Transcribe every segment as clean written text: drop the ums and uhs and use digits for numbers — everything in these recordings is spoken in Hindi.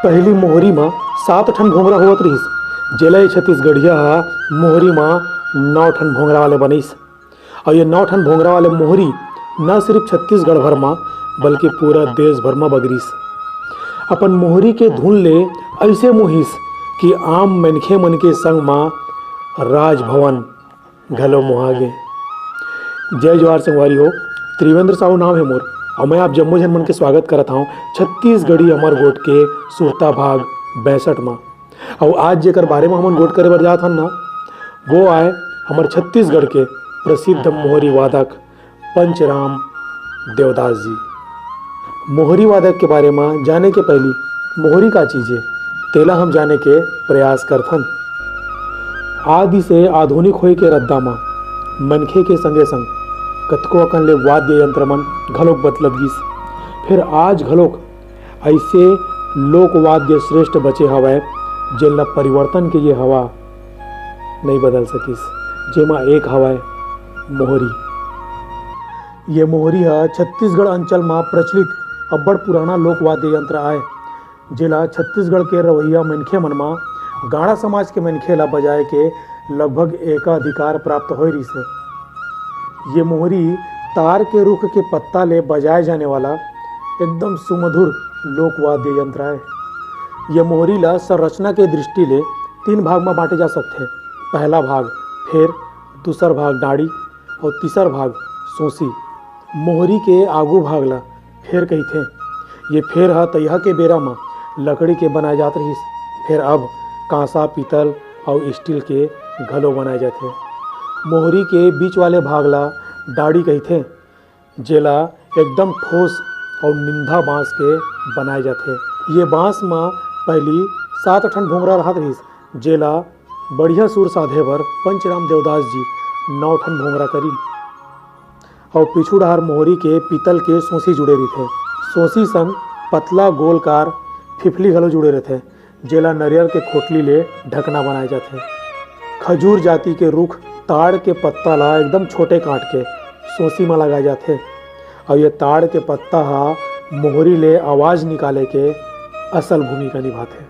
पहली मोहरी में 7 ठन भोंगरा होवत रहिस। जेला छत्तीसगढ़िया मोहरी में 9 ठन भोंगरा वाले बनिस। और ये 9 ठन भोंगरा वाले मोहरी न सिर्फ छत्तीसगढ़ भर में बल्कि पूरा देश भर में बगरिस। अपन मोहरी के धुन ले ऐसे मोहिस कि आम मनखे मन के संग में राजभवन घलो मोहागे। जय जवाहर संगवारी हो, त्रिवेंद्र साहू नाम है मोर और मैं आप जम्मो जन मन के स्वागत करता हूँ छत्तीसगढ़ी अमर गोट के सुरता भाग 62 में। और आज जेकर बारे में हम गोट करे बर जात हन ना, वो आए हमार छत्तीसगढ़ के प्रसिद्ध मोहरी वादक पंचराम देवदास जी। मोहरी वादक के बारे में जाने के पहली मोहरी का चीज़ है तेला हम जाने के प्रयास करथन। आदि से आधुनिक होए के रद्दा में मनखे के संगे संग कतको अकन ले वाद्य यंत्र मन घलोक बदलत गिस। फिर आज घलोक ऐसे लोकवाद्य श्रेष्ठ बचे हवय जेला परिवर्तन के ये हवा नहीं बदल सकिस, जेमा एक हवय मोहरी। ये मोहरी है छत्तीसगढ़ अंचल में प्रचलित अब्बड़ पुराना लोकवाद्य यंत्र आए जेला छत्तीसगढ़ के रवैया मनखे मन में गाड़ा समाज के मनखे ला बजाए के लगभग एकाधिकार प्राप्त हो रही से। ये मोहरी तार के रुख के पत्ता ले बजाए जाने वाला एकदम सुमधुर लोकवाद्य यंत्र है। यह मोहरी ला संरचना के दृष्टि ले 3 भाग में बांटे जा सकते हैं। पहला भाग फेर, दूसरा भाग डाड़ी और तीसरा भाग सोसी। मोहरी के आगू भाग ला फेर कहते। ये फेर है तैहा के बेरा में लकड़ी के बनाए जात रहिस। फिर अब कांसा, पीतल और स्टील के घलो बनाए जाते। मोहरी के बीच वाले भाग ला डाड़ी कहते, जेला एकदम ठोस और निंदा बांस के बनाए जाते। ये बांस में पहली 7 ठन भोंगरा रहत रहिस जेला बढ़िया सुर साधे बर पंचराम देवदास जी 9 ठन भोंगरा करी। और पिछू डाहर मोहरी के पीतल के सोसी जुड़े रहिथे। सोसी संग पतला गोलकार फिफली घलो जुड़े रहते जेला नरियर के खोटली ले ढकना बनाए जाते। खजूर जाति के रुख ताड़ के पत्ता ला एकदम छोटे काट के सोसी में लगाए जाते। और ये ताड़ के पत्ता हा मोहरी ले आवाज निकाले के असल भूमिका निभाते।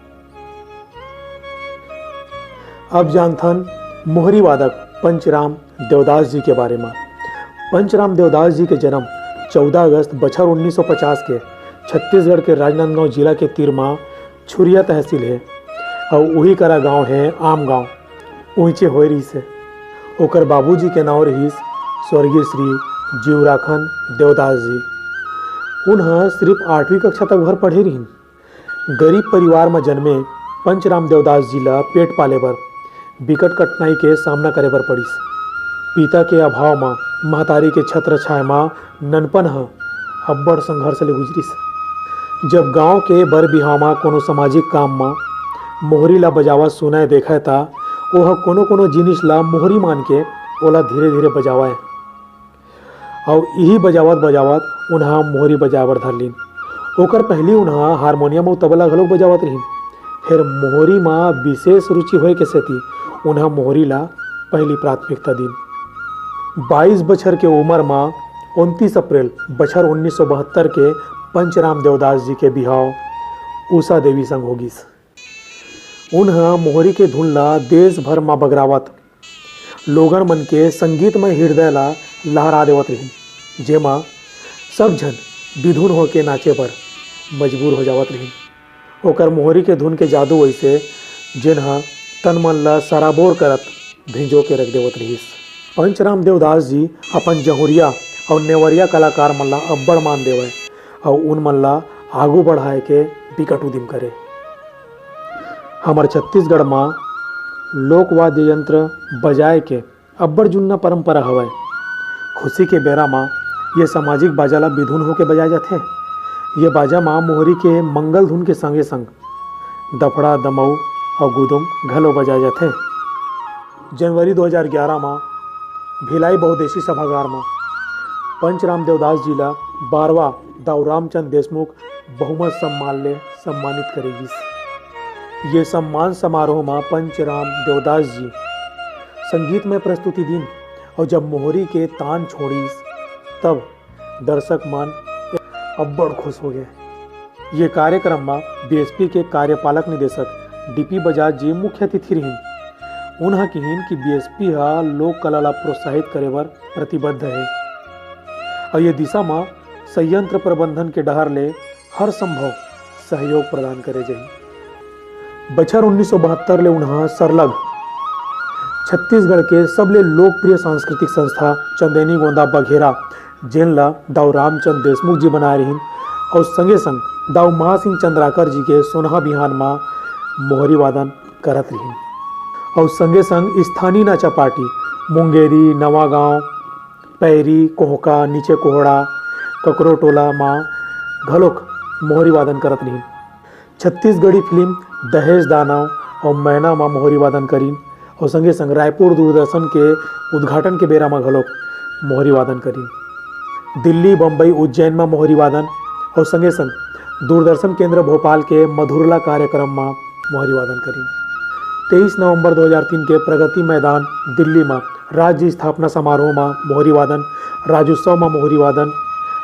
अब जानथन मोहरी वादक पंचराम देवदास जी के बारे में। पंचराम देवदास जी के जन्म 14 अगस्त बछर 1950 के छत्तीसगढ़ के राजनांदगांव जिला के तिरमा छुरिया तहसील है। और वही करा गांव है आम गांव ऊंचे होए रही से। ओकर बाबूजी के नाम रहीस स्वर्गीय श्री जीवराखन देवदास जी। उन्हें सिर्फ 8वीं कक्षा तक भर पढ़े रही। गरीब परिवार में जन्मे पंचराम देवदास जी ला पेट पाले बर बिकट कठिनाई के सामना करे बर पड़िस। पिता के अभाव में महतारी के छत्र छाया में ननपन अब्बड़ संघर्ष ले गुजरिस। जब गांव के बर बिहाव में कोनो सामाजिक काम में मोहरी ला बजावा सुनाए देखा था वह कोनो जिनिस ला मोहरी मान के ओला धीरे धीरे बजावाए। और यही बजावत उन्हा मोहरी बजावर धरलीन। ओकर पहली उन्हा हारमोनियम और तबला घलोक बजावत रहीन। फिर मोहरी में विशेष रुचि होए के सेती उन्हा मोहरी ला पहली प्राथमिकता दीन। 22 बछर के उम्र में 29 अप्रैल बछर 1972 के पंचराम देवदास जी के बिहाव उषा देवी संग होगिस। उन्हा मोहरी के धुन ला देश भर में बगरावत लोगन मन के संगीत में हृदय ला लहरा देवत रही, जेमा सब जन विधुन होके नाचे पर मजबूर हो जावत रही। ओकर मोहरी के धुन के जादू वैसे जिन्हा तन मन ला सराबोर करत भिंजो के रख देवत रहीस। पंचराम देवदास जी अपन जहुरिया और नेवरिया कलाकार मन ला अब्बड़ मान देवे और उन मन ला आगू बढ़ाए के बिकट उदिम करे। हमार छत्तीसगढ़ में लोकवाद्य यंत्र बजाए के अब्बड़ जुन्ना परंपरा हवय। खुशी के बेरा में ये सामाजिक बाजा ला विधुन होके बजाए जाते। ये बाजा में मोहरी के मंगल धुन के संगे संग दफड़ा, दमऊ और गुदुम घलो बजाए जाते। जनवरी 2011 में भिलाई बहुउद्देशीय सभागार में पंचराम देवदास जी ला 12वां दाऊ रामचंद्र देशमुख बहुमत सम्मान ले सम्मानित करेगी। ये सम्मान समारोह में पंचराम देवदास जी संगीत में प्रस्तुति दीन और जब मोहरी के तान छोड़ीस तब दर्शक मन अब्बड़ खुश हो गए। ये कार्यक्रम में बीएसपी के कार्यपालक निदेशक डीपी बजाज जी मुख्य अतिथि रहीन। उन्हा कहिन कि बीएसपी हा लोक कला ला प्रोत्साहित करे बर प्रतिबद्ध है और ये दिशा में संयंत्र प्रबंधन के डहर ले हर संभव सहयोग प्रदान करे जाही। बछर 1972 ले उन्हा सरलग छत्तीसगढ़ के सबले लोकप्रिय सांस्कृतिक संस्था चंदेनी गोंदा बघेरा जेन ला दाऊ रामचंद देशमुख जी बनाए रहीन और संगे संग दाऊ महासिंह चंद्राकर जी के सोनहा बिहान में मोहरी वादन करत रहीन और संगे संग स्थानीय नाचा पार्टी मुंगेरी, नवागांव, पैरी, कोहका, नीचे कोहड़ा, ककरो टोला माँ घलोक मोहरी वादन करत रहीन। छत्तीसगढ़ी फिल्म दहेज दानव और मैना माँ मोहरी वादन करीन और संगे संग रायपुर दूरदर्शन के उद्घाटन के बेरा में घलोक मोहरी वादन करीन। दिल्ली, बम्बई, उज्जैन में मोहरी वादन और संगे संग दूरदर्शन केंद्र भोपाल के मधुरला कार्यक्रम में मोहरी वादन करीन। 23 नवंबर 2003 के प्रगति मैदान दिल्ली में राज्य स्थापना समारोह में मोहरी वादन, राज्योत्सव में मोहरी वादन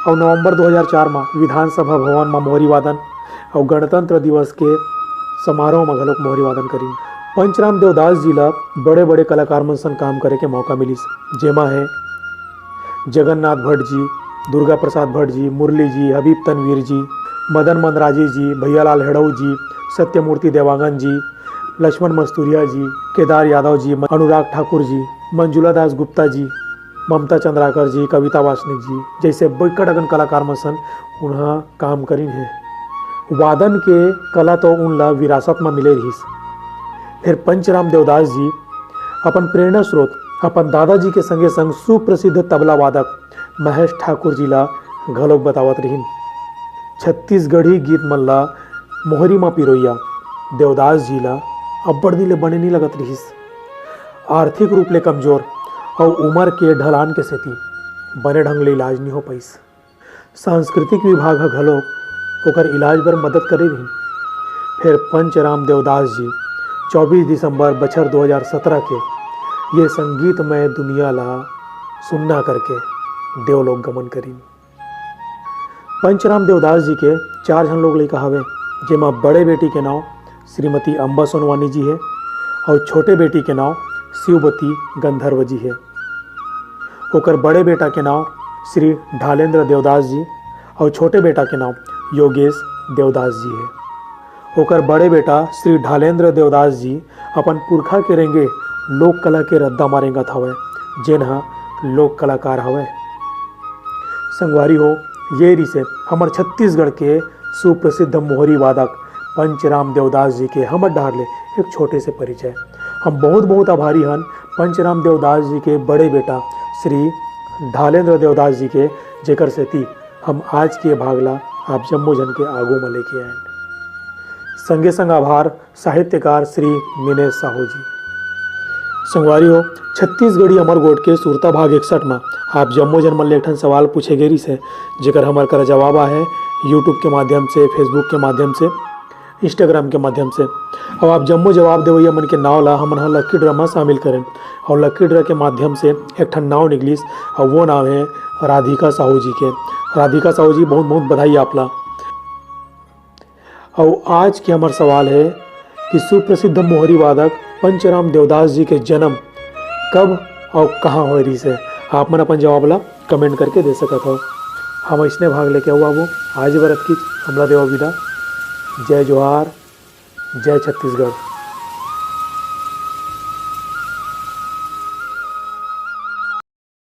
और नवंबर 2004 में विधानसभा भवन में मोहरी वादन और गणतंत्र दिवस के समारोह में घलोक मोहरी वादन करीन। पंचराम देवदास जी ला बड़े बड़े कलाकार मन संग काम करे के मौका मिलिस, जेमा है जगन्नाथ भट्ट जी, दुर्गा प्रसाद भट्ट जी, मुरली जी, हबीब तनवीर जी, मदन मनराजी जी, भैयालाल हेड़ऊ जी, सत्यमूर्ति देवांगन जी, लक्ष्मण मस्तूरिया जी, केदार यादव जी, अनुराग ठाकुर जी, मंजुला दास गुप्ता जी, ममता चंद्राकर जी, कविता वासनिक जी जैसे बड़कड़ अगन कलाकार मन सन उन्हा काम करीन है। वादन के कला तो उनला विरासत में मिले रहीस। फिर पंचराम देवदास जी अपन प्रेरणा स्रोत अपन दादाजी के संगे संग सुप्रसिद्ध तबला वादक महेश ठाकुर जी ला घलोक बतावत रहीन। छत्तीसगढ़ी गीत मन ला मोहरी माँ पिरोइया देवदास जी ला अब्बड़ दिन ले बने नहीं लगत रहीस। आर्थिक रूप ले कमजोर और उम्र के ढलान के सेती बने ढंग ले इलाज नहीं हो पाइस। सांस्कृतिक विभाग ह घलोक ओकर इलाज बर मदद करे रहीन। फिर पंचराम देवदास जी 24 दिसंबर बछर 2017 के ये संगीतमय दुनिया ला सुनना करके देवलोक गमन करीन। पंचराम देवदास जी के 4 जन लोग लइका हवे, जेमा बड़े बेटी के नाम श्रीमती अंबा सोनवानी जी है और छोटे बेटी के नाम शिववती गंधर्व जी है। ओकर बड़े बेटा के नाम श्री ढालेंद्र देवदास जी और छोटे बेटा के नाम योगेश देवदास जी है। ओकर बड़े बेटा श्री ढालेंद्र देवदास जी अपन पुरखा के रेंगे लोक कला के रद्दा मारेंगत हवय, जेन हा लोक कलाकार हवय। संगवारी हो, ये रिसे हमर छत्तीसगढ़ के सुप्रसिद्ध मोहरी वादक पंचराम देवदास जी के हमर डार ले एक छोटे से परिचय। हम बहुत बहुत आभारी हन पंचराम देवदास जी के बड़े बेटा श्री ढालेंद्र देवदास जी के, जेकर सेती हम आज के भागला आप जम्मो जन के आगू में लेके आए। संगे संग आभार साहित्यकार श्री मिनेश साहू जी। संगवारी हो, छत्तीसगढ़ी अमरगोट के सुरता भाग 61 में आप जम्मो जन मन ले एक ठन सवाल पूछे गेरी से, जेकर हमार कर जवाब है यूट्यूब के माध्यम से, फेसबुक के माध्यम से, इंस्टाग्राम के माध्यम से। और आप जम्मो जवाब देवैया मन के नाव ला हमन हा लक्की ड्रा में शामिल करें और लक्की ड्रा के माध्यम से एक ठन नाव निकलिस और वो नाम है राधिका साहू जी के। राधिका साहू जी बहुत बहुत बधाई आपला। और आज के हमार सवाल है कि सुप्रसिद्ध मोहरी वादक पंचराम देवदास जी के जन्म कब और कहाँ हो रही से आप मन अपन जवाब ला कमेंट करके दे सकत हो। हम इसने भाग लेके हुआ वो आज बरत की हमला देवा विदा। जय जोहार, जय छत्तीसगढ़।